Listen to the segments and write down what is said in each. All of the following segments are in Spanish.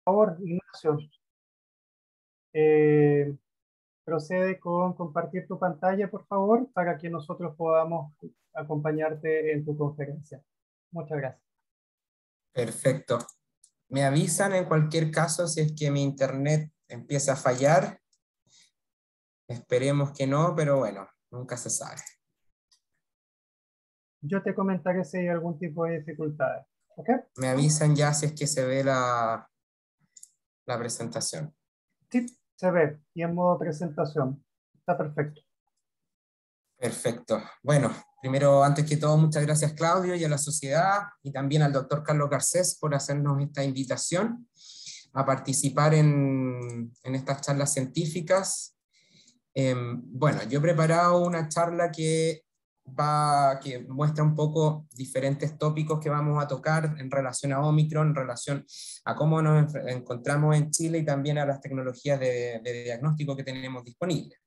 favor, Ignacio, eh, procede con compartir tu pantalla, por favor, para que nosotros podamos acompañarte en tu conferencia. Muchas gracias. Perfecto. Me avisan en cualquier caso si es que mi internet empieza a fallar. Esperemos que no, pero bueno, nunca se sabe. Yo te comentaré si hay algún tipo de dificultades. ¿Ok? Me avisan ya si es que se ve la presentación. Sí, se ve. Y en modo presentación. Está perfecto. Perfecto. Bueno, primero, antes que todo, muchas gracias Claudio y a la sociedad y también al doctor Carlos Garcés por hacernos esta invitación a participar en estas charlas científicas. Bueno, yo he preparado una charla que muestra un poco diferentes tópicos que vamos a tocar en relación a Omicron, en relación a cómo nos encontramos en Chile y también a las tecnologías de diagnóstico que tenemos disponibles.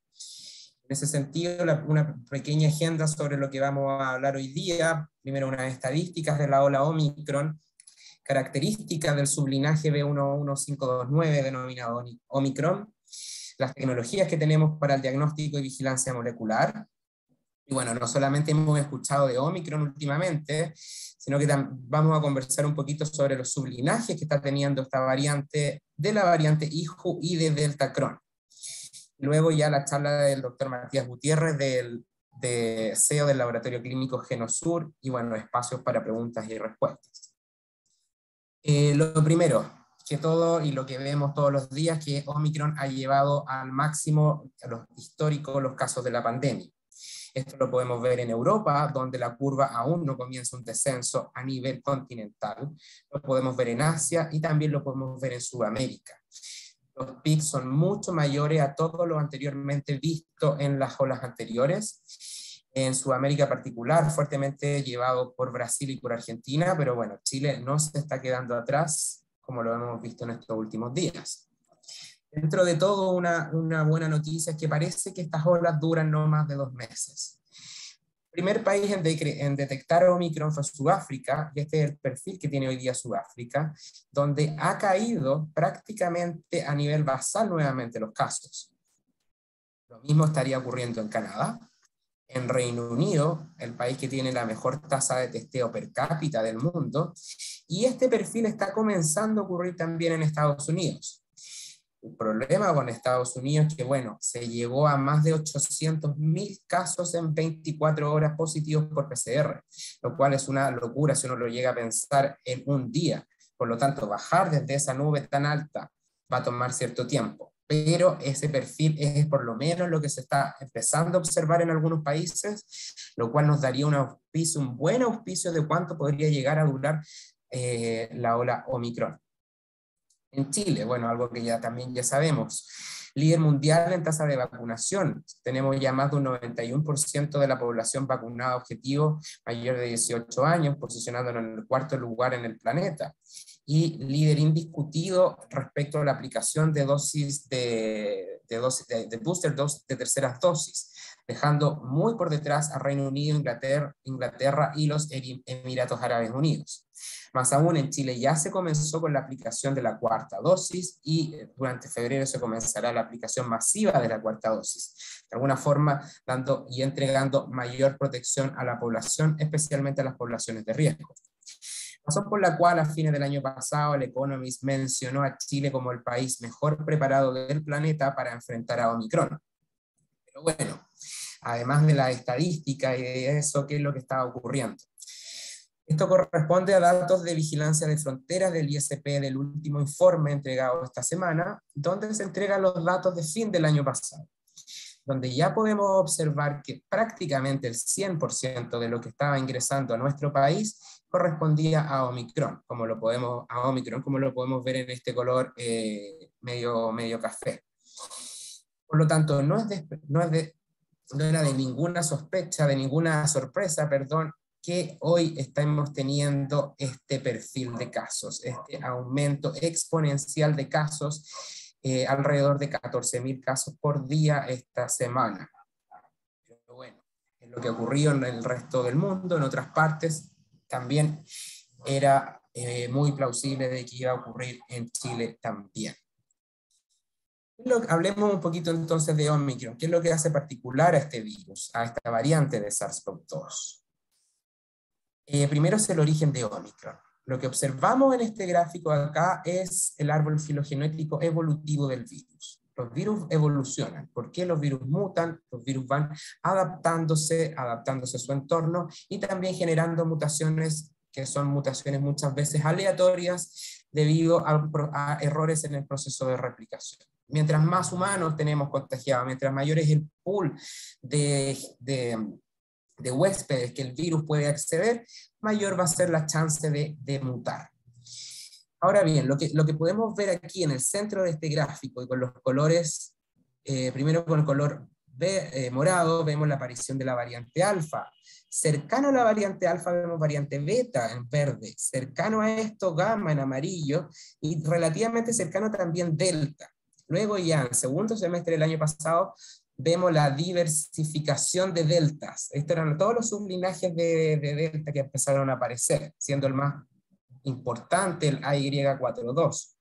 En ese sentido, una pequeña agenda sobre lo que vamos a hablar hoy día. Primero, unas estadísticas de la ola Omicron, características del sublinaje B11529 denominado Omicron, las tecnologías que tenemos para el diagnóstico y vigilancia molecular. Y bueno, no solamente hemos escuchado de Omicron últimamente, sino que vamos a conversar un poquito sobre los sublinajes que está teniendo esta variante, de la variante IHU y de Delta Cron. Luego ya la charla del doctor Matías Gutiérrez, de CEO del Laboratorio Clínico Genosur, y bueno, espacios para preguntas y respuestas. Lo primero, que todo y lo que vemos todos los días, que Omicron ha llevado al máximo los históricos los casos de la pandemia. Esto lo podemos ver en Europa, donde la curva aún no comienza un descenso a nivel continental. Lo podemos ver en Asia y también lo podemos ver en Sudamérica. Los picos son mucho mayores a todo lo anteriormente visto en las olas anteriores. En Sudamérica particular, fuertemente llevado por Brasil y por Argentina, pero bueno, Chile no se está quedando atrás, como lo hemos visto en estos últimos días. Dentro de todo, una buena noticia es que parece que estas olas duran no más de 2 meses. El primer país en detectar Omicron fue Sudáfrica, y este es el perfil que tiene hoy día Sudáfrica, donde ha caído prácticamente a nivel basal nuevamente los casos. Lo mismo estaría ocurriendo en Canadá, en Reino Unido, el país que tiene la mejor tasa de testeo per cápita del mundo, y este perfil está comenzando a ocurrir también en Estados Unidos. El problema con Estados Unidos es que, bueno, se llegó a más de 800.000 casos en 24 horas positivos por PCR, lo cual es una locura si uno lo llega a pensar en un día. Por lo tanto, bajar desde esa nube tan alta va a tomar cierto tiempo. Pero ese perfil es por lo menos lo que se está empezando a observar en algunos países, lo cual nos daría un buen auspicio de cuánto podría llegar a durar la ola Omicron. En Chile, bueno, algo que también ya sabemos, líder mundial en tasa de vacunación. Tenemos ya más de un 91% de la población vacunada objetivo mayor de 18 años, posicionándonos en el 4º lugar en el planeta. Y líder indiscutido respecto a la aplicación de dosis de booster dose de terceras dosis, dejando muy por detrás a Reino Unido, Inglaterra y los Emiratos Árabes Unidos. Más aún, en Chile ya se comenzó con la aplicación de la 4ª dosis y durante febrero se comenzará la aplicación masiva de la 4ª dosis, de alguna forma dando y entregando mayor protección a la población, especialmente a las poblaciones de riesgo. Razón por la cual a fines del año pasado el Economist mencionó a Chile como el país mejor preparado del planeta para enfrentar a Omicron. Pero bueno, además de la estadística y de eso, ¿qué es lo que está ocurriendo? Esto corresponde a datos de vigilancia de fronteras del ISP del último informe entregado esta semana, donde se entregan los datos de fin del año pasado, donde ya podemos observar que prácticamente el 100% de lo que estaba ingresando a nuestro país correspondía a Omicron, como lo podemos ver en este color medio café. Por lo tanto, no era de ninguna sospecha, de ninguna sorpresa, que hoy estamos teniendo este perfil de casos, este aumento exponencial de casos, alrededor de 14.000 casos por día esta semana. Pero bueno, es lo que ocurrió en el resto del mundo, en otras partes también era muy plausible de que iba a ocurrir en Chile también. Hablemos un poquito entonces de Omicron. ¿Qué es lo que hace particular a este virus, a esta variante de SARS-CoV-2? Primero es el origen de Omicron. Lo que observamos en este gráfico acá es el árbol filogenético evolutivo del virus. Los virus evolucionan. ¿Por qué los virus mutan? Los virus van adaptándose a su entorno y también generando mutaciones que son mutaciones muchas veces aleatorias debido a errores en el proceso de replicación. Mientras más humanos tenemos contagiados, mientras mayor es el pool de huéspedes que el virus puede acceder, mayor va a ser la chance de mutar. Ahora bien, lo que podemos ver aquí en el centro de este gráfico y con los colores, primero con el color morado, vemos la aparición de la variante alfa. Cercano a la variante alfa vemos variante beta en verde, cercano a esto gamma en amarillo y relativamente cercano también delta. Luego ya en segundo semestre del año pasado vemos la diversificación de deltas. Estos eran todos los sublinajes de delta que empezaron a aparecer, siendo el más importante el AY42.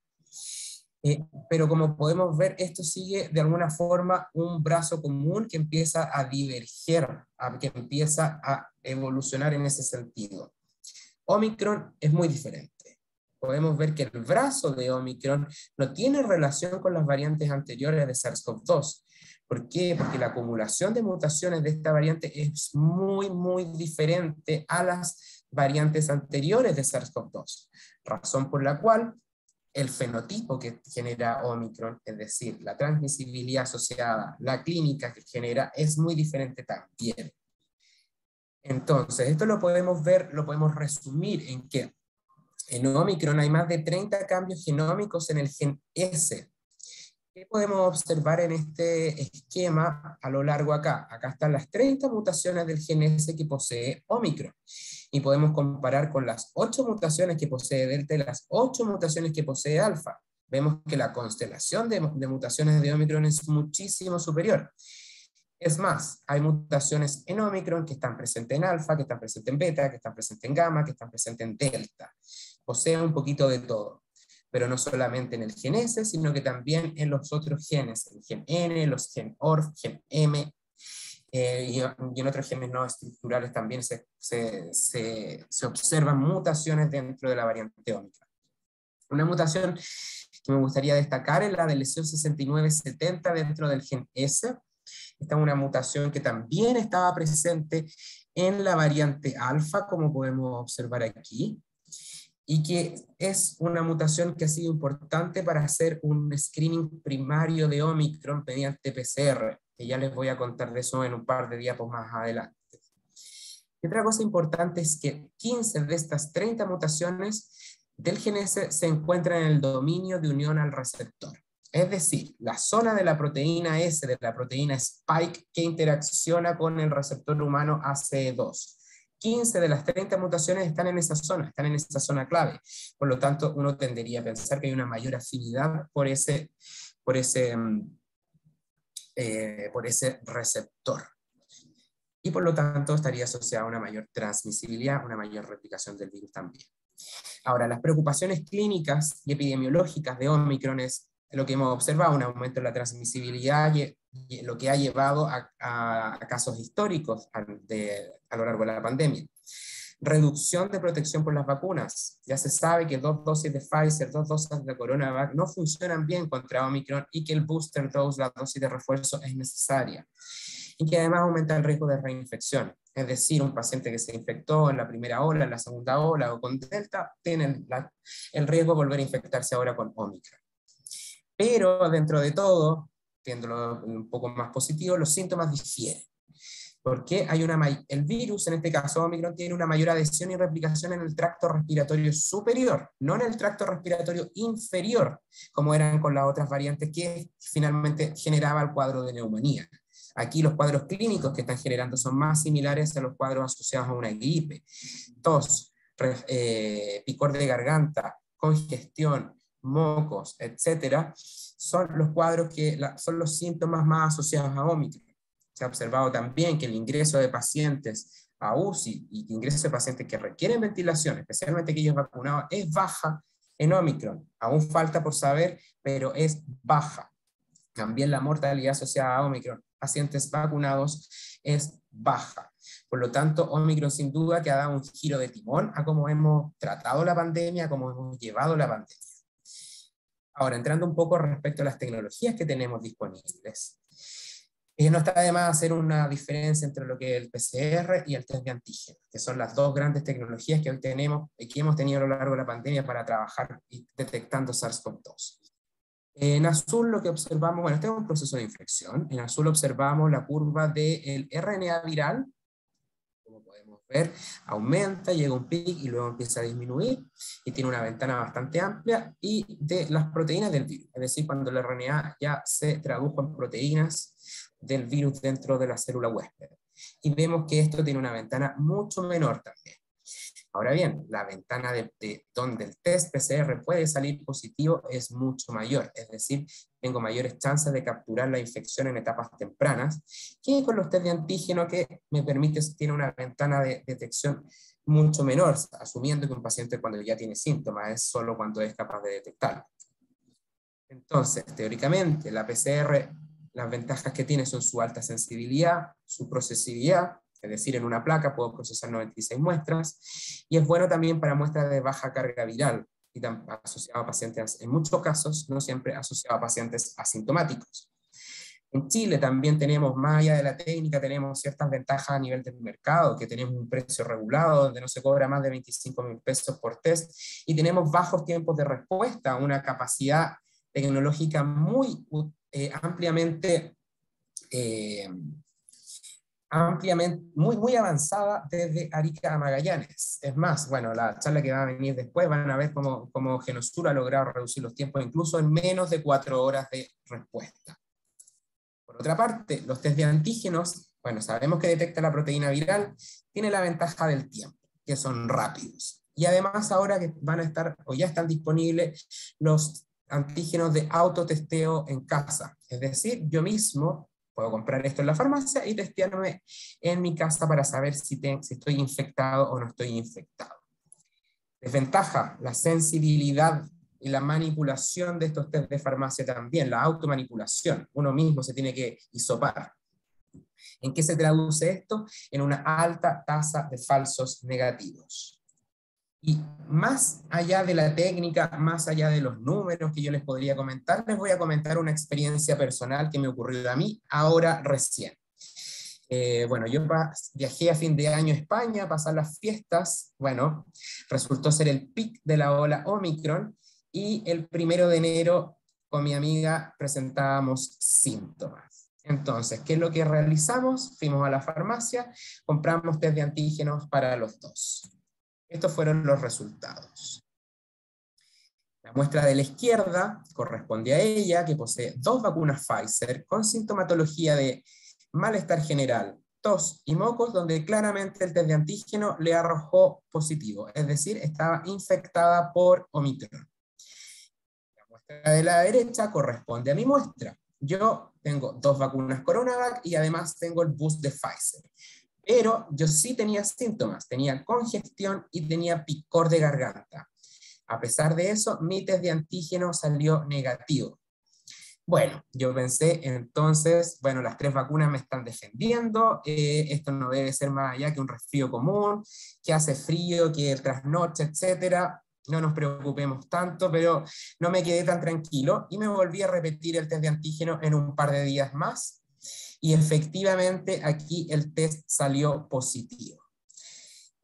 Pero como podemos ver, esto sigue de alguna forma un brazo común que empieza a diverger, que empieza a evolucionar en ese sentido. Omicron es muy diferente. Podemos ver que el brazo de Omicron no tiene relación con las variantes anteriores de SARS-CoV-2. ¿Por qué? Porque la acumulación de mutaciones de esta variante es muy, muy diferente a las variantes anteriores de SARS-CoV-2. Razón por la cual el fenotipo que genera Omicron, es decir, la transmisibilidad asociada, la clínica que genera, es muy diferente también. Entonces, esto lo podemos ver, lo podemos resumir en que en Omicron hay más de 30 cambios genómicos en el gen S. ¿Qué podemos observar en este esquema a lo largo acá? Acá están las 30 mutaciones del gen S que posee Omicron. Y podemos comparar con las 8 mutaciones que posee Delta y las 8 mutaciones que posee Alfa. Vemos que la constelación de mutaciones de Omicron es muchísimo superior. Es más, hay mutaciones en Omicron que están presentes en Alfa, que están presentes en Beta, que están presentes en Gamma, que están presentes en Delta. Posee un poquito de todo. Pero no solamente en el gen S, sino que también en los otros genes, el gen N, los gen ORF, gen M, y en otros genes no estructurales también se observan mutaciones dentro de la variante Omicron. Una mutación que me gustaría destacar es la de lesión 6970 dentro del gen S. Esta es una mutación que también estaba presente en la variante alfa, como podemos observar aquí, y que es una mutación que ha sido importante para hacer un screening primario de Omicron mediante PCR, que ya les voy a contar de eso en un par de diapos más adelante. Y otra cosa importante es que 15 de estas 30 mutaciones del gen S se encuentran en el dominio de unión al receptor. Es decir, la zona de la proteína S, de la proteína Spike, que interacciona con el receptor humano ACE2. 15 de las 30 mutaciones están en esa zona clave. Por lo tanto, uno tendería a pensar que hay una mayor afinidad por ese receptor. Y por lo tanto, estaría asociada a una mayor transmisibilidad, una mayor replicación del virus también. Ahora, las preocupaciones clínicas y epidemiológicas de Omicron es lo que hemos observado, un aumento en la transmisibilidad, y lo que ha llevado a casos históricos a lo largo de la pandemia. Reducción de protección por las vacunas. Ya se sabe que 2 dosis de Pfizer, 2 dosis de CoronaVac no funcionan bien contra Omicron y que el booster dose, la dosis de refuerzo, es necesaria. Y que además aumenta el riesgo de reinfección. Es decir, un paciente que se infectó en la primera ola, en la segunda ola o con Delta, tiene el riesgo de volver a infectarse ahora con Omicron. Pero dentro de todo, viéndolo un poco más positivo, los síntomas difieren. Porque el virus, en este caso Omicron, tiene una mayor adhesión y replicación en el tracto respiratorio superior, no en el tracto respiratorio inferior, como eran con las otras variantes que finalmente generaba el cuadro de neumonía. Aquí los cuadros clínicos que están generando son más similares a los cuadros asociados a una gripe. Tos, picor de garganta, congestión, mocos, etcétera, son los cuadros son los síntomas más asociados a Omicron. Se ha observado también que el ingreso de pacientes a UCI y ingreso de pacientes que requieren ventilación, especialmente aquellos vacunados, es baja en Omicron. Aún falta por saber, pero es baja. También la mortalidad asociada a Omicron, pacientes vacunados, es baja. Por lo tanto, Omicron sin duda que ha dado un giro de timón a cómo hemos tratado la pandemia, a cómo hemos llevado la pandemia. Ahora, entrando un poco respecto a las tecnologías que tenemos disponibles. No está de más hacer una diferencia entre lo que es el PCR y el test de antígeno, que son las dos grandes tecnologías que hoy tenemos y que hemos tenido a lo largo de la pandemia para trabajar detectando SARS-CoV-2. En azul lo que observamos, bueno, este es un proceso de infección. En azul observamos la curva del RNA viral. Como podemos ver, aumenta, llega a un pic y luego empieza a disminuir y tiene una ventana bastante amplia, y de las proteínas del virus, es decir, cuando el RNA ya se tradujo en proteínas del virus dentro de la célula huésped. Y vemos que esto tiene una ventana mucho menor también. Ahora bien, la ventana de donde el test PCR puede salir positivo es mucho mayor, es decir, tengo mayores chances de capturar la infección en etapas tempranas, que con los test de antígeno que me permite, tiene una ventana de detección mucho menor, asumiendo que un paciente cuando ya tiene síntomas es solo cuando es capaz de detectarlo. Entonces, teóricamente, la PCR, las ventajas que tiene son su alta sensibilidad, su procesibilidad, es decir, en una placa puedo procesar 96 muestras, y es bueno también para muestras de baja carga viral, y asociado a pacientes, en muchos casos, no siempre asociado a pacientes asintomáticos. En Chile también tenemos, más allá de la técnica, tenemos ciertas ventajas a nivel del mercado, que tenemos un precio regulado, donde no se cobra más de 25.000 pesos por test, y tenemos bajos tiempos de respuesta, una capacidad tecnológica muy ampliamente muy avanzada desde Arica a Magallanes. Es más, bueno, la charla que va a venir después van a ver cómo Genosur ha logrado reducir los tiempos incluso en menos de 4 horas de respuesta. Por otra parte, los test de antígenos, bueno, sabemos que detecta la proteína viral, tiene la ventaja del tiempo, que son rápidos. Y además ahora que van a estar, o ya están disponibles, los antígenos de autotesteo en casa. Es decir, yo mismo puedo comprar esto en la farmacia y testearme en mi casa para saber si estoy infectado o no estoy infectado. Desventaja, la sensibilidad y la manipulación de estos test de farmacia también, la automanipulación. Uno mismo se tiene que hisopar. ¿En qué se traduce esto? En una alta tasa de falsos negativos. Y más allá de la técnica, más allá de los números que yo les podría comentar, les voy a comentar una experiencia personal que me ocurrió a mí ahora recién. Bueno, yo viajé a fin de año a España a pasar las fiestas. Bueno, resultó ser el pic de la ola Omicron, y el 1 de enero con mi amiga presentábamos síntomas. Entonces, ¿qué es lo que realizamos? Fuimos a la farmacia, compramos test de antígenos para los dos. Estos fueron los resultados. La muestra de la izquierda corresponde a ella, que posee 2 vacunas Pfizer con sintomatología de malestar general, tos y mocos, donde claramente el test de antígeno le arrojó positivo, es decir, estaba infectada por Omicron. La muestra de la derecha corresponde a mi muestra. Yo tengo 2 vacunas CoronaVac y además tengo el boost de Pfizer. Pero yo sí tenía síntomas, tenía congestión y tenía picor de garganta. A pesar de eso, mi test de antígeno salió negativo. Bueno, yo pensé entonces, bueno, las 3 vacunas me están defendiendo, esto no debe ser más allá que un resfrío común, que hace frío, que el trasnoche, etcétera. No nos preocupemos tanto, pero no me quedé tan tranquilo y me volví a repetir el test de antígeno en un par de días más, y efectivamente aquí el test salió positivo.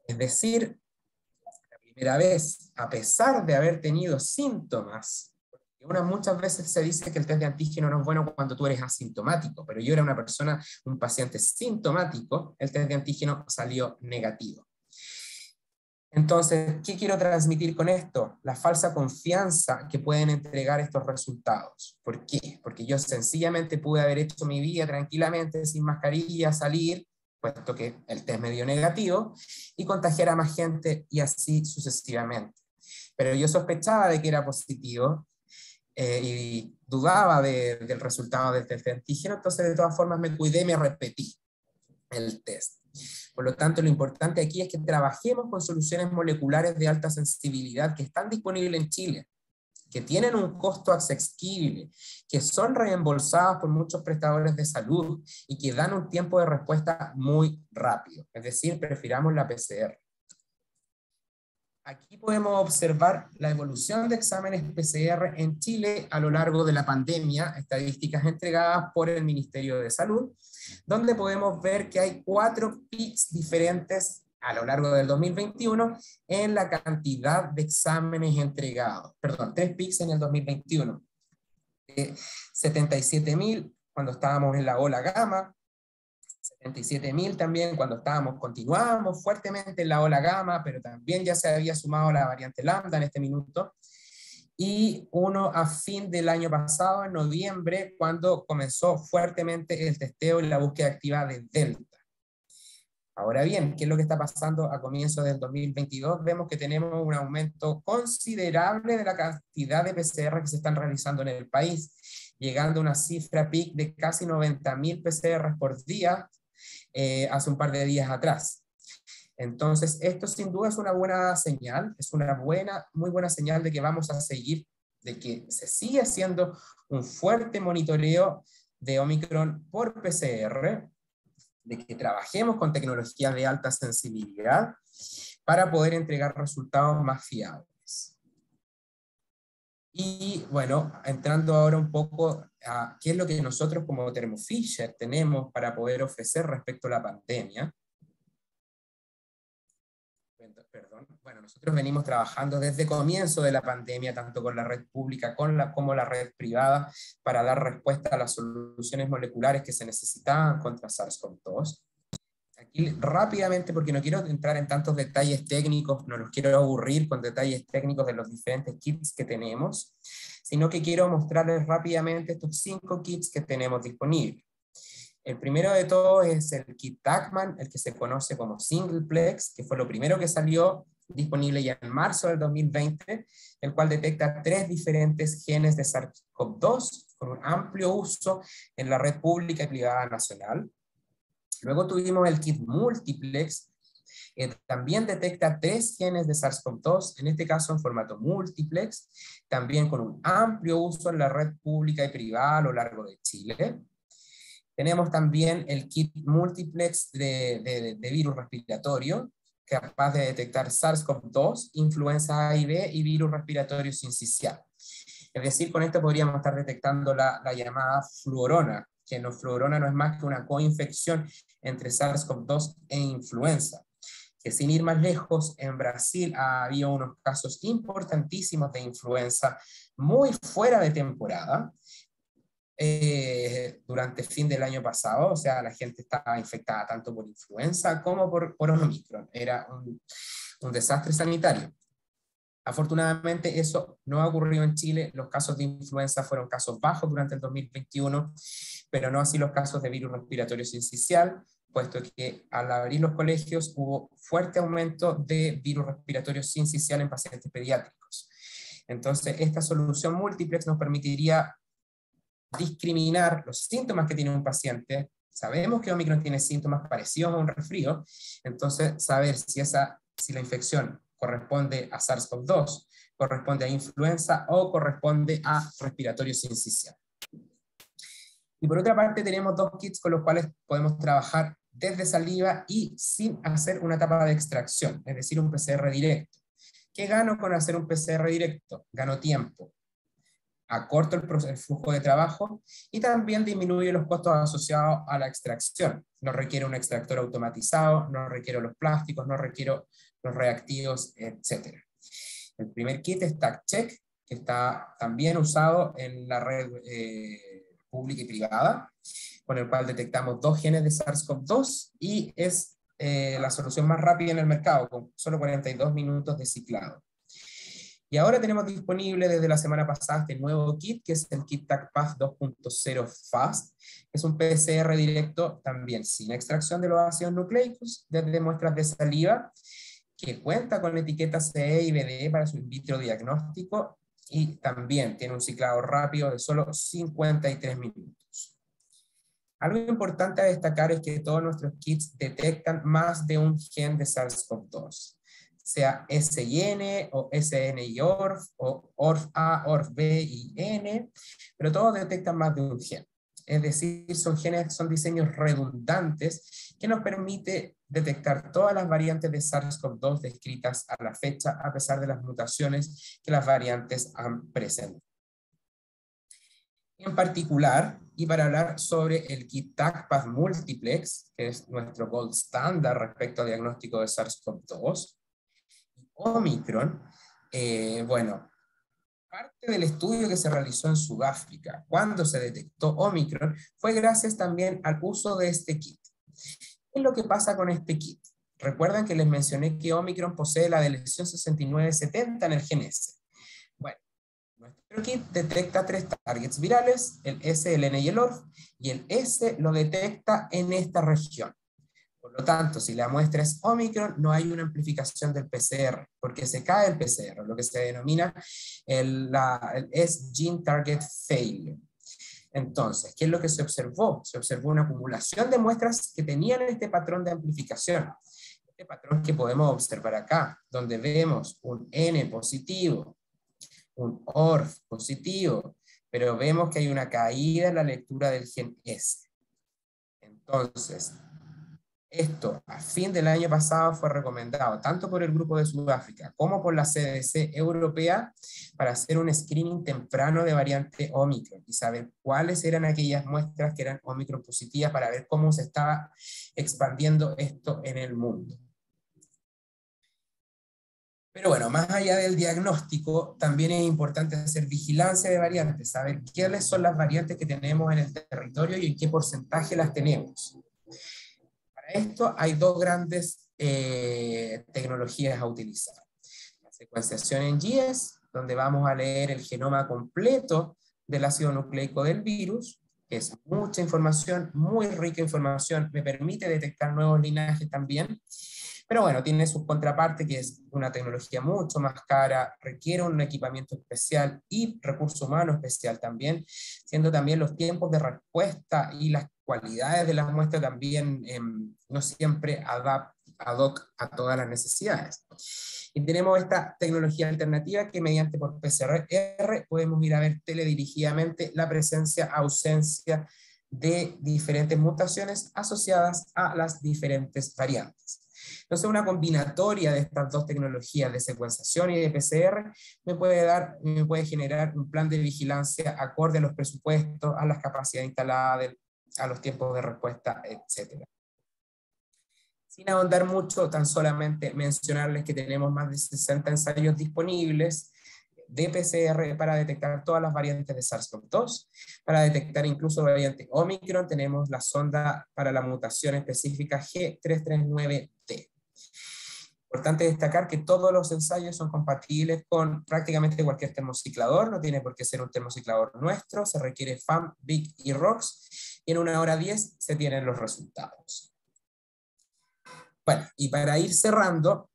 Es decir, la primera vez, a pesar de haber tenido síntomas, muchas veces se dice que el test de antígeno no es bueno cuando tú eres asintomático, pero yo era una persona, un paciente sintomático, el test de antígeno salió negativo. Entonces, ¿qué quiero transmitir con esto? La falsa confianza que pueden entregar estos resultados. ¿Por qué? Porque yo sencillamente pude haber hecho mi vida tranquilamente, sin mascarilla, salir, puesto que el test me dio negativo, y contagiar a más gente y así sucesivamente. Pero yo sospechaba de que era positivo, y dudaba del resultado del test de antígeno, entonces de todas formas me cuidé y me repetí el test. Por lo tanto, lo importante aquí es que trabajemos con soluciones moleculares de alta sensibilidad que están disponibles en Chile, que tienen un costo asequible, que son reembolsadas por muchos prestadores de salud y que dan un tiempo de respuesta muy rápido. Es decir, prefiramos la PCR. Aquí podemos observar la evolución de exámenes PCR en Chile a lo largo de la pandemia, estadísticas entregadas por el Ministerio de Salud, donde podemos ver que hay 4 pics diferentes a lo largo del 2021 en la cantidad de exámenes entregados. Perdón, 3 pics en el 2021. 77.000 cuando estábamos en la ola gamma, 77.000 también cuando continuábamos fuertemente en la ola gamma, pero también ya se había sumado la variante lambda en este minuto, y uno a fin del año pasado, en noviembre, cuando comenzó fuertemente el testeo y la búsqueda activa de Delta. Ahora bien, ¿qué es lo que está pasando a comienzos del 2022? Vemos que tenemos un aumento considerable de la cantidad de PCR que se están realizando en el país, llegando a una cifra peak de casi 90.000 PCR por día hace un par de días atrás. Entonces, esto sin duda es una buena señal, es una muy buena señal de que vamos a seguir, de que se sigue haciendo un fuerte monitoreo de Omicron por PCR, de que trabajemos con tecnologías de alta sensibilidad para poder entregar resultados más fiables. Y bueno, entrando ahora un poco a qué es lo que nosotros como Thermo Fisher tenemos para poder ofrecer respecto a la pandemia. Perdón. Bueno, nosotros venimos trabajando desde el comienzo de la pandemia, tanto con la red pública como la red privada, para dar respuesta a las soluciones moleculares que se necesitaban contra SARS-CoV-2. Aquí rápidamente, porque no quiero entrar en tantos detalles técnicos, no los quiero aburrir con detalles técnicos de los diferentes kits que tenemos, sino que quiero mostrarles rápidamente estos 5 kits que tenemos disponibles. El primero de todos es el kit Taqman, el que se conoce como Singleplex, que fue lo primero que salió disponible ya en marzo del 2020, el cual detecta 3 diferentes genes de SARS-CoV-2 con un amplio uso en la red pública y privada nacional. Luego tuvimos el kit Multiplex, que también detecta 3 genes de SARS-CoV-2, en este caso en formato multiplex, también con un amplio uso en la red pública y privada a lo largo de Chile. Tenemos también el kit multiplex de virus respiratorio, capaz de detectar SARS-CoV-2, influenza A y B y virus respiratorio sincicial. Es decir, con esto podríamos estar detectando la llamada fluorona, que fluorona no es más que una coinfección entre SARS-CoV-2 e influenza. Que sin ir más lejos, en Brasil había unos casos importantísimos de influenza muy fuera de temporada, durante el fin del año pasado, o sea, la gente estaba infectada tanto por influenza como por Omicron. Era un desastre sanitario. Afortunadamente eso no ha ocurrido en Chile, los casos de influenza fueron casos bajos durante el 2021, pero no así los casos de virus respiratorio sincicial, puesto que al abrir los colegios hubo fuerte aumento de virus respiratorio sincicial en pacientes pediátricos. Entonces, esta solución multiplex nos permitiría discriminar los síntomas que tiene un paciente. Sabemos que Omicron tiene síntomas parecidos a un resfrío, entonces saber si la infección corresponde a SARS-CoV-2, corresponde a influenza o corresponde a respiratorio sincicial. Y por otra parte tenemos 2 kits con los cuales podemos trabajar desde saliva y sin hacer una etapa de extracción, es decir, un PCR directo. ¿Qué gano con hacer un PCR directo? Gano tiempo, acorto el flujo de trabajo y también disminuye los costos asociados a la extracción. No requiero un extractor automatizado, no requiero los plásticos, no requiero los reactivos, etc. El primer kit es TaqCheck, que está también usado en la red pública y privada, con el cual detectamos 2 genes de SARS-CoV-2 y es la solución más rápida en el mercado, con solo 42 minutos de ciclado. Y ahora tenemos disponible desde la semana pasada este nuevo kit, que es el kit TaqPath 2.0 Fast, que es un PCR directo también sin extracción de los ácidos nucleicos desde muestras de saliva, que cuenta con etiquetas CE y BDE para su in vitro diagnóstico y también tiene un ciclado rápido de solo 53 minutos. Algo importante a destacar es que todos nuestros kits detectan más de un gen de SARS-CoV-2, sea SIN o SN y ORF, o ORF-A, ORF-B y N, pero todos detectan más de un gen. Es decir, son diseños redundantes que nos permite detectar todas las variantes de SARS-CoV-2 descritas a la fecha, a pesar de las mutaciones que las variantes han presentado. En particular, y para hablar sobre el kit TaqPath Multiplex, que es nuestro gold standard respecto al diagnóstico de SARS-CoV-2, Omicron, bueno, parte del estudio que se realizó en Sudáfrica cuando se detectó Omicron fue gracias también al uso de este kit. ¿Qué es lo que pasa con este kit? Recuerdan que les mencioné que Omicron posee la deleción 6970 en el gen S. Bueno, nuestro kit detecta 3 targets virales, el S, el N y el ORF, y el S lo detecta en esta región. Por lo tanto, si la muestra es Omicron, no hay una amplificación del PCR, porque se cae el PCR, lo que se denomina el S-Gene Target Failure. Entonces, ¿qué es lo que se observó? Se observó una acumulación de muestras que tenían este patrón de amplificación. Este patrón que podemos observar acá, donde vemos un N positivo, un ORF positivo, pero vemos que hay una caída en la lectura del gen S. Entonces, esto a fin del año pasado fue recomendado tanto por el Grupo de Sudáfrica como por la CDC europea para hacer un screening temprano de variante Omicron y saber cuáles eran aquellas muestras que eran Omicron positivas para ver cómo se estaba expandiendo esto en el mundo. Pero bueno, más allá del diagnóstico, también es importante hacer vigilancia de variantes, saber cuáles son las variantes que tenemos en el territorio y en qué porcentaje las tenemos. Para esto hay 2 grandes tecnologías a utilizar. La secuenciación en GS, donde vamos a leer el genoma completo del ácido nucleico del virus, que es mucha información, muy rica información, me permite detectar nuevos linajes también. Pero bueno, tiene su contraparte, que es una tecnología mucho más cara, requiere un equipamiento especial y recurso humano especial también, siendo también los tiempos de respuesta y las cualidades de las muestras también no siempre ad hoc a todas las necesidades. Y tenemos esta tecnología alternativa que mediante por PCR podemos ir a ver teledirigidamente la presencia, ausencia de diferentes mutaciones asociadas a las diferentes variantes. Entonces, una combinatoria de estas 2 tecnologías de secuenciación y de PCR me puede generar un plan de vigilancia acorde a los presupuestos, a las capacidades instaladas, a los tiempos de respuesta, etc. Sin ahondar mucho, tan solamente mencionarles que tenemos más de 60 ensayos disponibles de PCR para detectar todas las variantes de SARS-CoV-2. Para detectar incluso variante Omicron, tenemos la sonda para la mutación específica G339D. Importante destacar que todos los ensayos son compatibles con prácticamente cualquier termociclador, no tiene por qué ser un termociclador nuestro, se requiere FAM, BIC y ROX, y en 1 hora 10 se tienen los resultados. Bueno, y para ir cerrando,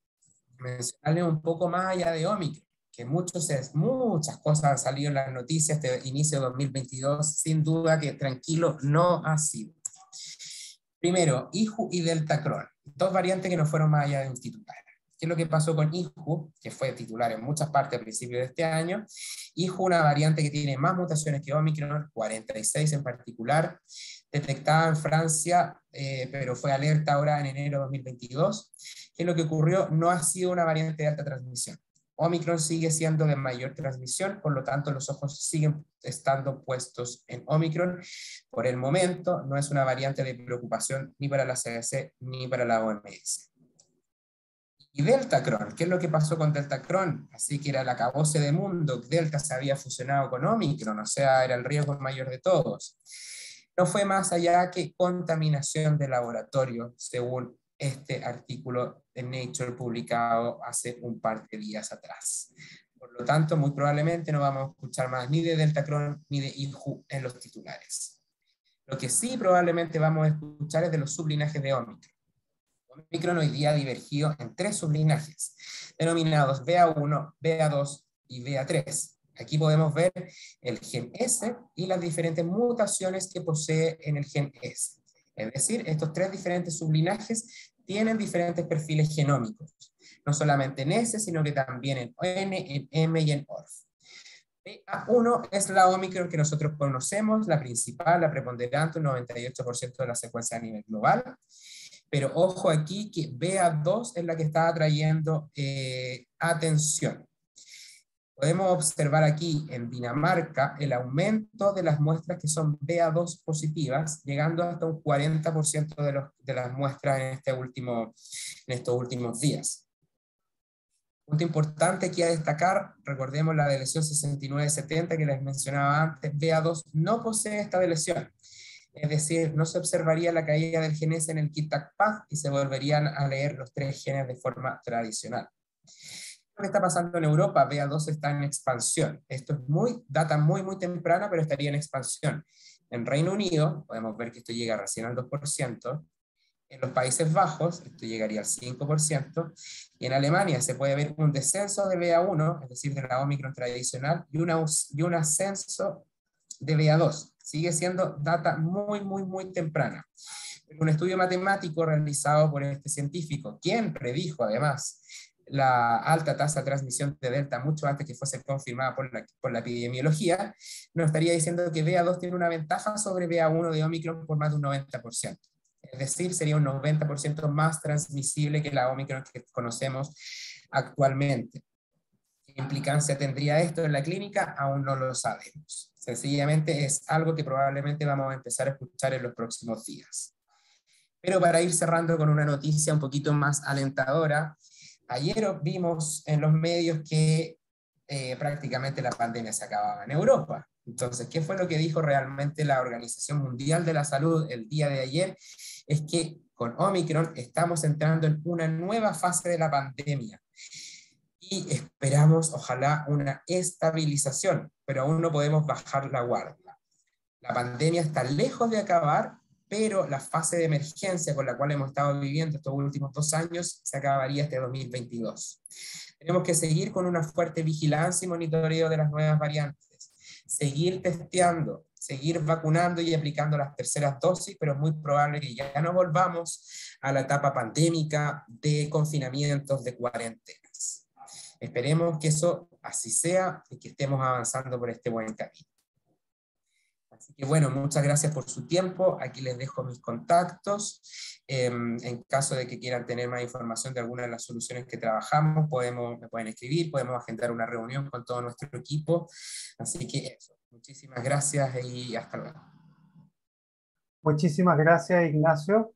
mencionarles un poco más allá de Omicron, que muchas cosas han salido en las noticias de inicio de 2022, sin duda que tranquilo no ha sido. Primero, IHU y Deltacron, 2 variantes que no fueron más allá de un titular. ¿Qué es lo que pasó con IHU? Que fue titular en muchas partes a principios de este año. IHU, una variante que tiene más mutaciones que Omicron, 46 en particular, detectada en Francia, pero fue alerta ahora en enero de 2022. ¿Qué es lo que ocurrió? No ha sido una variante de alta transmisión. Omicron sigue siendo de mayor transmisión, por lo tanto los ojos siguen estando puestos en Omicron. Por el momento no es una variante de preocupación ni para la CDC ni para la OMS. Y Deltacron, ¿qué es lo que pasó con Deltacron? Así que era el acabose de mundo, Delta se había fusionado con Omicron, o sea, era el riesgo mayor de todos. No fue más allá que contaminación de laboratorio, según este artículo de Nature publicado hace un par de días atrás. Por lo tanto, muy probablemente no vamos a escuchar más ni de Deltacron ni de IHU en los titulares. Lo que sí probablemente vamos a escuchar es de los sublinajes de Omicron. Omicron hoy día ha divergido en 3 sublinajes, denominados BA1, BA2 y BA3. Aquí podemos ver el gen S y las diferentes mutaciones que posee en el gen S. Es decir, estos 3 diferentes sublinajes tienen diferentes perfiles genómicos, no solamente en S, sino que también en N, en M y en ORF. BA1 es la Omicron que nosotros conocemos, la principal, la preponderante, un 98% de la secuencia a nivel global. Pero ojo aquí que BA2 es la que está atrayendo atención. Podemos observar aquí en Dinamarca el aumento de las muestras que son BA2 positivas, llegando hasta un 40% de las muestras en estos últimos días. Punto importante aquí a destacar, recordemos la deleción 6970 que les mencionaba antes, BA2 no posee esta deleción. Es decir, no se observaría la caída del gen S en el KIT-TAC-PAD y se volverían a leer los 3 genes de forma tradicional. Lo que está pasando en Europa, BA2 está en expansión. Esto es data muy temprana, pero estaría en expansión. En Reino Unido, podemos ver que esto llega recién al 2%. En los Países Bajos, esto llegaría al 5%. Y en Alemania se puede ver un descenso de BA1, es decir, de la Omicron tradicional, y un ascenso de BA2. Sigue siendo data muy temprana. Un estudio matemático realizado por este científico, quien predijo además la alta tasa de transmisión de Delta mucho antes que fuese confirmada por la epidemiología, nos estaría diciendo que BA2 tiene una ventaja sobre BA1 de Omicron por más de un 90%. Es decir, sería un 90% más transmisible que la Omicron que conocemos actualmente. ¿Qué implicancia tendría esto en la clínica? Aún no lo sabemos. Sencillamente es algo que probablemente vamos a empezar a escuchar en los próximos días. Pero para ir cerrando con una noticia un poquito más alentadora, ayer vimos en los medios que prácticamente la pandemia se acababa en Europa. Entonces, ¿qué fue lo que dijo realmente la Organización Mundial de la Salud el día de ayer? Es que con Omicron estamos entrando en una nueva fase de la pandemia y esperamos, ojalá, una estabilización, pero aún no podemos bajar la guardia. La pandemia está lejos de acabar, pero la fase de emergencia con la cual hemos estado viviendo estos últimos 2 años se acabaría este 2022. Tenemos que seguir con una fuerte vigilancia y monitoreo de las nuevas variantes, seguir testeando, seguir vacunando y aplicando las terceras dosis, pero es muy probable que ya no volvamos a la etapa pandémica de confinamientos, de cuarentenas. Esperemos que eso así sea y que estemos avanzando por este buen camino. Así que bueno, muchas gracias por su tiempo. Aquí les dejo mis contactos. En caso de que quieran tener más información de alguna de las soluciones que trabajamos, me pueden escribir, podemos agendar una reunión con todo nuestro equipo. Así que eso, muchísimas gracias y hasta luego. Muchísimas gracias, Ignacio.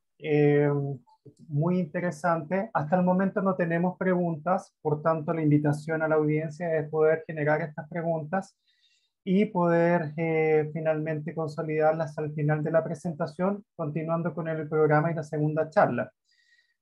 Muy interesante. Hasta el momento no tenemos preguntas, por tanto la invitación a la audiencia es poder generar estas preguntas y poder finalmente consolidarlas al final de la presentación, continuando con el programa y la segunda charla.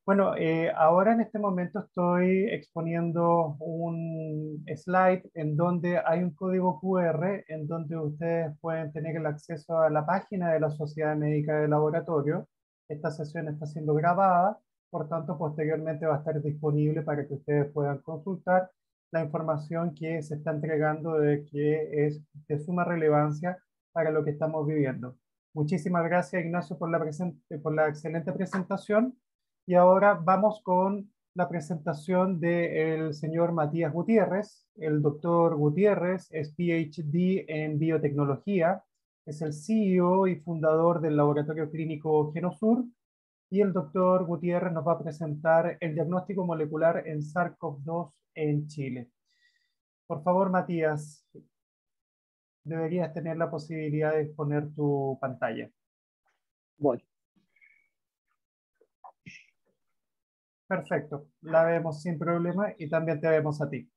Bueno, ahora en este momento estoy exponiendo un slide en donde hay un código QR en donde ustedes pueden tener el acceso a la página de la Sociedad Médica de Laboratorio. Esta sesión está siendo grabada, por tanto posteriormente va a estar disponible para que ustedes puedan consultar la información que se está entregando de que es de suma relevancia para lo que estamos viviendo. Muchísimas gracias, Ignacio, por la excelente presentación. Y ahora vamos con la presentación del señor Matías Gutiérrez. El doctor Gutiérrez es PhD en biotecnología, es el CEO y fundador del laboratorio clínico Genosur, y el doctor Gutiérrez nos va a presentar el diagnóstico molecular en SARS-CoV-2 en Chile. Por favor, Matías, deberías tener la posibilidad de exponer tu pantalla. Voy. Perfecto, la vemos sin problema y también te vemos a ti.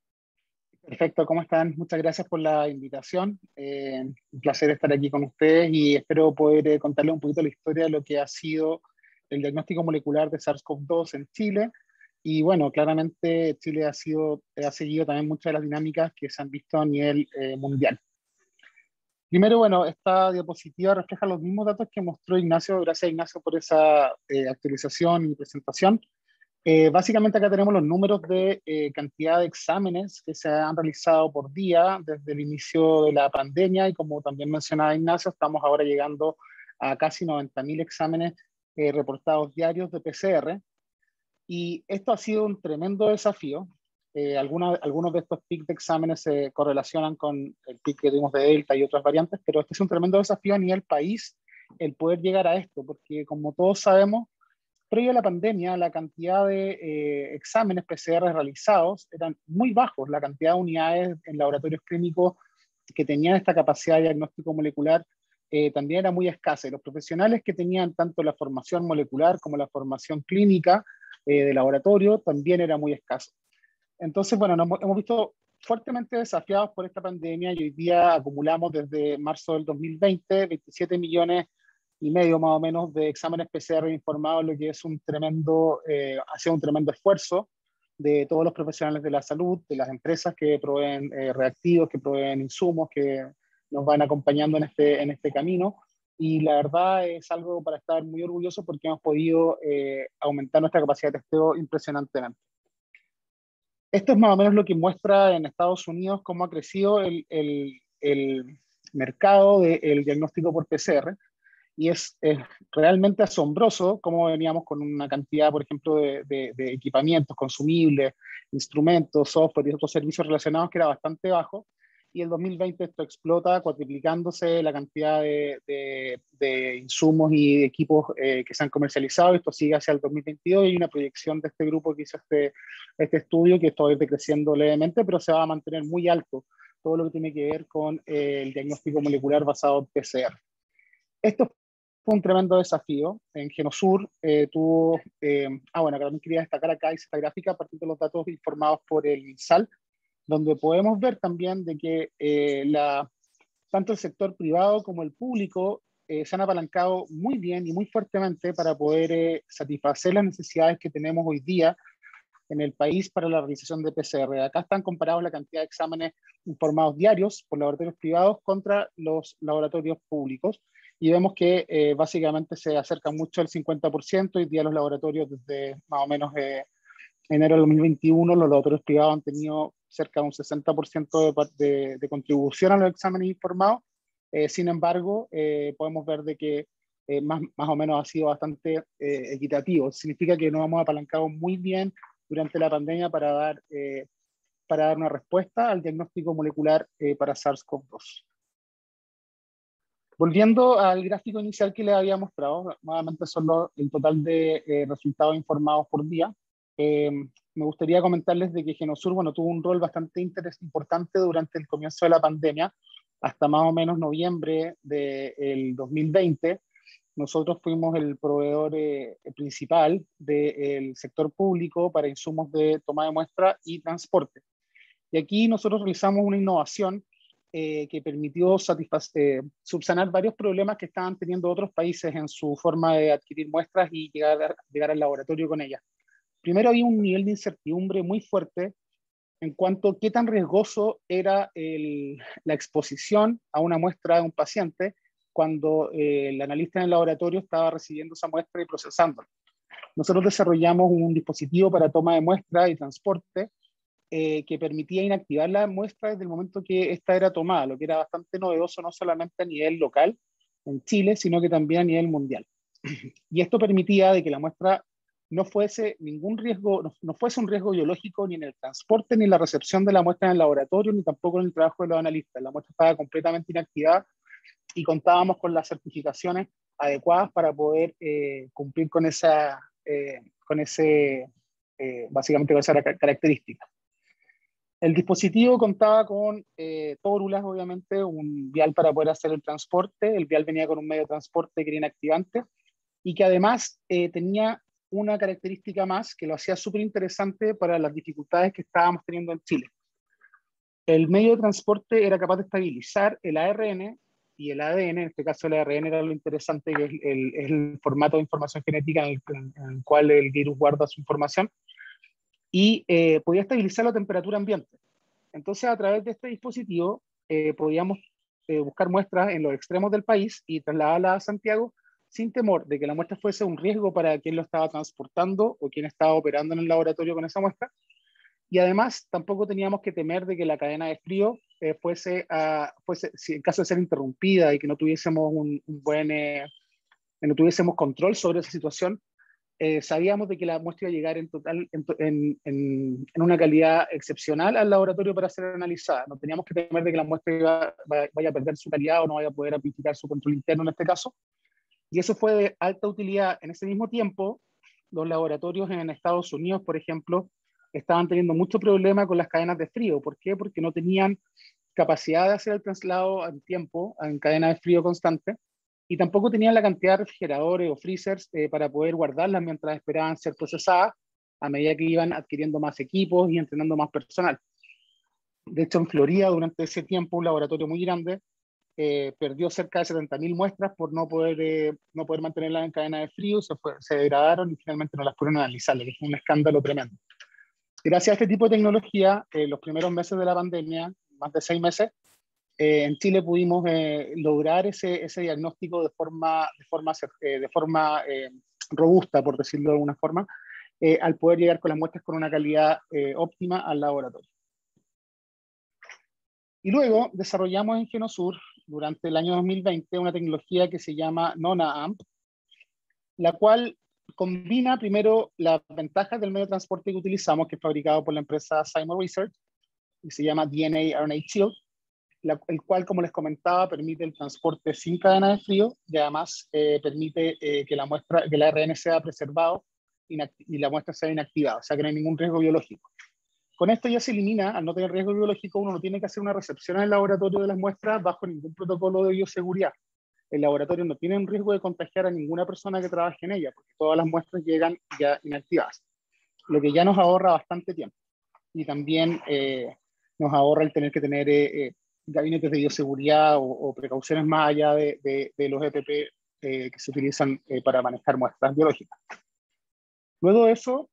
Perfecto, ¿cómo están? Muchas gracias por la invitación. Un placer estar aquí con ustedes y espero poder contarles un poquito la historia de lo que ha sido el diagnóstico molecular de SARS-CoV-2 en Chile. Y bueno, claramente Chile ha seguido también muchas de las dinámicas que se han visto a nivel mundial. Primero, bueno, esta diapositiva refleja los mismos datos que mostró Ignacio. Gracias, Ignacio, por esa actualización y presentación. Básicamente acá tenemos los números de cantidad de exámenes que se han realizado por día desde el inicio de la pandemia, y como también mencionaba Ignacio, estamos ahora llegando a casi 90.000 exámenes reportados diarios de PCR, y esto ha sido un tremendo desafío. Algunos de estos picos de exámenes se correlacionan con el pic que tuvimos de Delta y otras variantes, pero este es un tremendo desafío a nivel país el poder llegar a esto, porque como todos sabemos, previo a la pandemia, la cantidad de exámenes PCR realizados eran muy bajos. La cantidad de unidades en laboratorios clínicos que tenían esta capacidad de diagnóstico molecular también era muy escasa. Y los profesionales que tenían tanto la formación molecular como la formación clínica de laboratorio también era muy escaso. Entonces, bueno, nos hemos visto fuertemente desafiados por esta pandemia, y hoy día acumulamos desde marzo del 2020 27 millones y medio más o menos de exámenes PCR informados, lo que es un tremendo, ha sido un tremendo esfuerzo de todos los profesionales de la salud, de las empresas que proveen reactivos, que proveen insumos, que nos van acompañando en este camino. Y la verdad es algo para estar muy orgulloso, porque hemos podido aumentar nuestra capacidad de testeo impresionantemente. Esto es más o menos lo que muestra en Estados Unidos cómo ha crecido el mercado del diagnóstico por PCR, y es realmente asombroso cómo veníamos con una cantidad, por ejemplo, de equipamientos, consumibles, instrumentos, software y otros servicios relacionados que era bastante bajo, y el 2020 esto explota, cuatriplicándose la cantidad de insumos y de equipos que se han comercializado. Esto sigue hacia el 2022, y hay una proyección de este grupo que hizo este estudio, que está creciendo levemente, pero se va a mantener muy alto todo lo que tiene que ver con el diagnóstico molecular basado en PCR. Esto fue un tremendo desafío. En Genosur tuvo, bueno, también quería destacar acá esta gráfica a partir de los datos informados por el MinSal, donde podemos ver también de que tanto el sector privado como el público se han apalancado muy bien y muy fuertemente para poder satisfacer las necesidades que tenemos hoy día en el país para la realización de PCR. Acá están comparados la cantidad de exámenes informados diarios por laboratorios privados contra los laboratorios públicos, y vemos que básicamente se acerca mucho al 50%. Hoy día los laboratorios, desde más o menos enero del 2021, los laboratorios privados han tenido cerca de un 60% de contribución a los exámenes informados. Sin embargo, podemos ver de que más o menos ha sido bastante equitativo. Significa que nos hemos apalancado muy bien durante la pandemia para dar una respuesta al diagnóstico molecular para SARS-CoV-2. Volviendo al gráfico inicial que les había mostrado, nuevamente son el total de resultados informados por día. Me gustaría comentarles de que Genosur, bueno, tuvo un rol bastante importante durante el comienzo de la pandemia, hasta más o menos noviembre del 2020. Nosotros fuimos el proveedor principal del sector público para insumos de toma de muestra y transporte. Y aquí nosotros realizamos una innovación que permitió subsanar varios problemas que estaban teniendo otros países en su forma de adquirir muestras y llegar al laboratorio con ellas. Primero, había un nivel de incertidumbre muy fuerte en cuanto a qué tan riesgoso era la exposición a una muestra de un paciente cuando el analista en el laboratorio estaba recibiendo esa muestra y procesándola. Nosotros desarrollamos un dispositivo para toma de muestra y transporte que permitía inactivar la muestra desde el momento que esta era tomada, lo que era bastante novedoso, no solamente a nivel local en Chile, sino que también a nivel mundial. Y esto permitía de que la muestra no fuese ningún riesgo, no fuese un riesgo biológico ni en el transporte, ni en la recepción de la muestra en el laboratorio, ni tampoco en el trabajo de los analistas. La muestra estaba completamente inactivada y contábamos con las certificaciones adecuadas para poder cumplir con básicamente con esa característica. El dispositivo contaba con tórulas, obviamente, un vial para poder hacer el transporte. El vial venía con un medio de transporte que era inactivante, y que además tenía una característica más que lo hacía súper interesante para las dificultades que estábamos teniendo en Chile. El medio de transporte era capaz de estabilizar el ARN y el ADN. En este caso el ARN era lo interesante, que es el formato de información genética en el cual el virus guarda su información, y podía estabilizar la temperatura ambiente. Entonces, a través de este dispositivo podíamos buscar muestras en los extremos del país y trasladarlas a Santiago sin temor de que la muestra fuese un riesgo para quien lo estaba transportando o quien estaba operando en el laboratorio con esa muestra. Y además tampoco teníamos que temer de que la cadena de frío fuese, si en caso de ser interrumpida y que no tuviésemos no tuviésemos control sobre esa situación, sabíamos de que la muestra iba a llegar en una calidad excepcional al laboratorio para ser analizada. No teníamos que temer de que la muestra vaya a perder su calidad o no vaya a poder aplicar su control interno en este caso. Y eso fue de alta utilidad. En ese mismo tiempo, los laboratorios en Estados Unidos, por ejemplo, estaban teniendo mucho problema con las cadenas de frío. ¿Por qué? Porque no tenían capacidad de hacer el traslado en tiempo, en cadena de frío constante, y tampoco tenían la cantidad de refrigeradores o freezers para poder guardarlas mientras esperaban ser procesadas a medida que iban adquiriendo más equipos y entrenando más personal. De hecho, en Florida, durante ese tiempo, un laboratorio muy grande perdió cerca de 70.000 muestras por no poder mantenerlas en cadena de frío, se degradaron y finalmente no las pudieron analizar, lo que fue un escándalo tremendo. Gracias a este tipo de tecnología, los primeros meses de la pandemia, más de 6 meses, en Chile pudimos lograr ese diagnóstico de forma robusta, por decirlo de alguna forma, al poder llegar con las muestras con una calidad óptima al laboratorio. Y luego desarrollamos en Genosur, durante el año 2020, una tecnología que se llama NONA-AMP, la cual combina primero las ventajas del medio de transporte que utilizamos, que es fabricado por la empresa Zymo Research, y se llama DNA-RNA Shield, el cual, como les comentaba, permite el transporte sin cadena de frío y además permite que el ARN sea preservado y la muestra sea inactivada, o sea que no hay ningún riesgo biológico. Con esto ya se elimina, al no tener riesgo biológico, uno no tiene que hacer una recepción en el laboratorio de las muestras bajo ningún protocolo de bioseguridad. El laboratorio no tiene un riesgo de contagiar a ninguna persona que trabaje en ella, porque todas las muestras llegan ya inactivadas, lo que ya nos ahorra bastante tiempo. Y también nos ahorra el tener que tener gabinetes de bioseguridad o precauciones más allá de los EPP que se utilizan para manejar muestras biológicas. Luego de eso,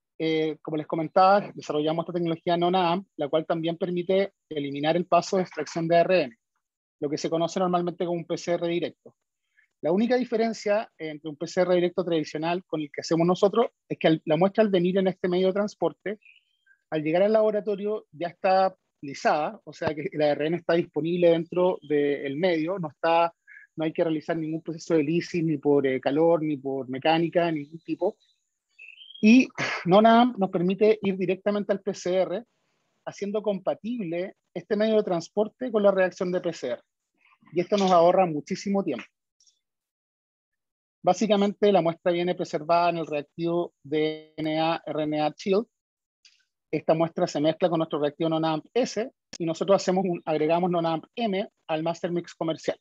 como les comentaba, desarrollamos esta tecnología NONA-AMP, la cual también permite eliminar el paso de extracción de ARN, lo que se conoce normalmente como un PCR directo. La única diferencia entre un PCR directo tradicional con el que hacemos nosotros es que la muestra al venir en este medio de transporte, al llegar al laboratorio ya está lisada, o sea que el ARN está disponible dentro del medio, no hay que realizar ningún proceso de lisis ni por calor, ni por mecánica, ningún tipo. Y NONA-AMP nos permite ir directamente al PCR, haciendo compatible este medio de transporte con la reacción de PCR. Y esto nos ahorra muchísimo tiempo. Básicamente la muestra viene preservada en el reactivo DNA-RNA Shield. Esta muestra se mezcla con nuestro reactivo NONA-AMP-S y nosotros agregamos NONA-AMP-M al Master Mix comercial.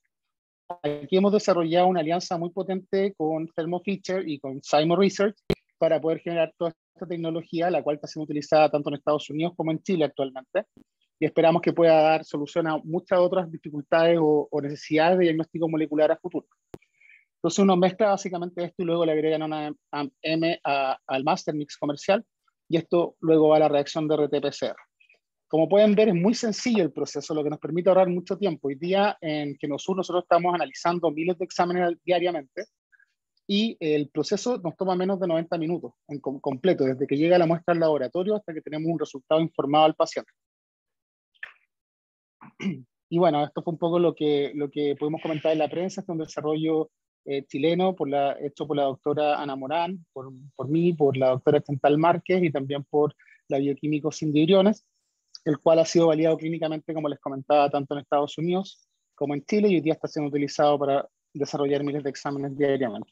Aquí hemos desarrollado una alianza muy potente con Thermo Fisher y con Zymo Research para poder generar toda esta tecnología, la cual está siendo utilizada tanto en Estados Unidos como en Chile actualmente. Y esperamos que pueda dar solución a muchas otras dificultades o necesidades de diagnóstico molecular a futuro. Entonces uno mezcla básicamente esto y luego le agrega NONA-AMP-M al Master Mix comercial y esto luego va a la reacción de RT-PCR. Como pueden ver, es muy sencillo el proceso, lo que nos permite ahorrar mucho tiempo. Hoy día en Genosur nosotros estamos analizando miles de exámenes diariamente y el proceso nos toma menos de 90 minutos en completo, desde que llega la muestra al laboratorio hasta que tenemos un resultado informado al paciente. Y bueno, esto fue un poco lo que pudimos comentar en la prensa. Este es un desarrollo chileno hecho por la doctora Ana Morán, por mí, por la doctora Chantal Márquez y también por la bioquímico Cindy Briones, el cual ha sido validado clínicamente, como les comentaba, tanto en Estados Unidos como en Chile, y hoy día está siendo utilizado para desarrollar miles de exámenes diariamente.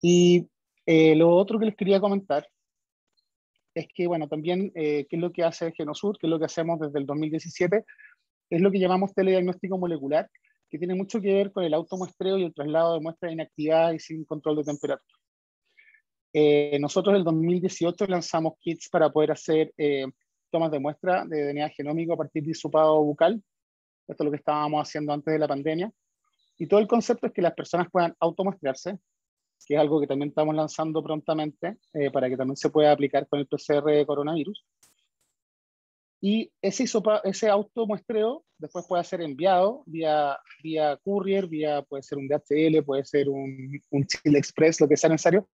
Y lo otro que les quería comentar es que, bueno, también, ¿qué es lo que hace Genosur? ¿Qué es lo que hacemos desde el 2017? Es lo que llamamos telediagnóstico molecular, que tiene mucho que ver con el automuestreo y el traslado de muestras inactivadas y sin control de temperatura. Nosotros en el 2018 lanzamos kits para poder hacer tomas de muestra de DNA genómico a partir de hisopado bucal. Esto es lo que estábamos haciendo antes de la pandemia. Y todo el concepto es que las personas puedan automuestrarse, que es algo que también estamos lanzando prontamente para que también se pueda aplicar con el PCR de coronavirus. Y ese automuestreo después puede ser enviado vía courier, puede ser un DHL, puede ser un Chile Express, lo que sea necesario,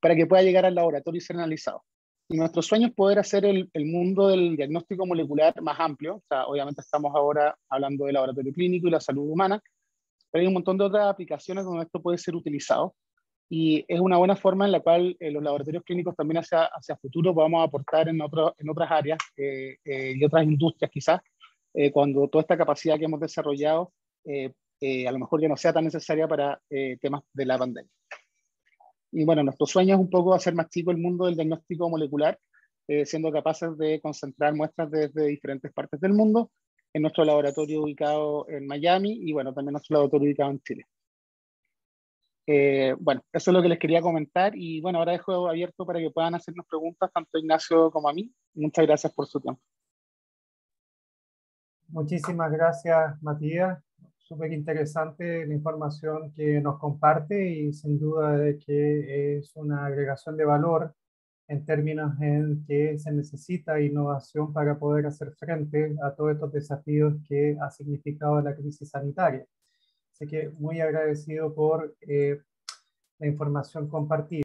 para que pueda llegar al laboratorio y ser analizado. Y nuestro sueño es poder hacer el mundo del diagnóstico molecular más amplio. O sea, obviamente estamos ahora hablando del laboratorio clínico y la salud humana, pero hay un montón de otras aplicaciones donde esto puede ser utilizado. Y es una buena forma en la cual los laboratorios clínicos también hacia futuro podamos aportar en otras áreas y otras industrias quizás, cuando toda esta capacidad que hemos desarrollado a lo mejor ya no sea tan necesaria para temas de la pandemia. Y bueno, nuestro sueño es un poco hacer más chico el mundo del diagnóstico molecular, siendo capaces de concentrar muestras desde diferentes partes del mundo en nuestro laboratorio ubicado en Miami y bueno, también nuestro laboratorio ubicado en Chile. Bueno, eso es lo que les quería comentar y bueno, ahora dejo abierto para que puedan hacernos preguntas tanto a Ignacio como a mí. Muchas gracias por su tiempo. Muchísimas gracias, Matías. Súper interesante la información que nos comparte y sin duda de que es una agregación de valor en términos en que se necesita innovación para poder hacer frente a todos estos desafíos que ha significado la crisis sanitaria. Así que muy agradecido por la información compartida.